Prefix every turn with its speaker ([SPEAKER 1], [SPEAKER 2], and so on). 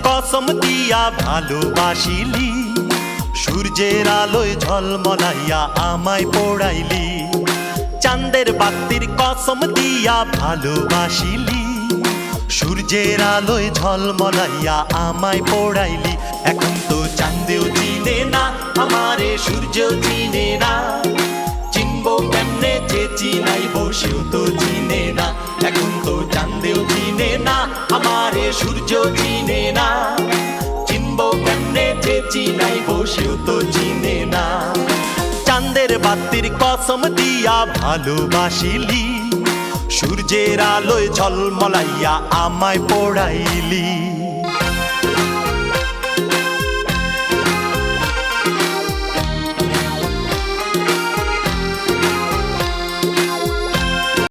[SPEAKER 1] কসম দিয়া ভালোবাসিলি, সূর্যের আলোয় ঝলমলাইয়া আমায় পোড়াইলি। চাঁদের বাতির কসম দিয়া ভালোবাসিলি, সূর্যের আলোয় ঝলমলাইয়া আমায় পোড়াইলি। এখন তো চাঁদেও চিনে না আমারে, সূর্য চিনে না। চিনবো কেমনে যে চিনাইব, সেও তো চিনে না। এখন তো চাঁদেও চিনে না আমারে, সূর্য চিনে না। চিনবো কেমনে যে চিনাইব, সেও তো চিনে না। চাঁদের বাতির কসম দিয়া ভালোবাসিলি, সূর্যের আলোয় ঝলমলাইয়া আমায় পোড়াইলি।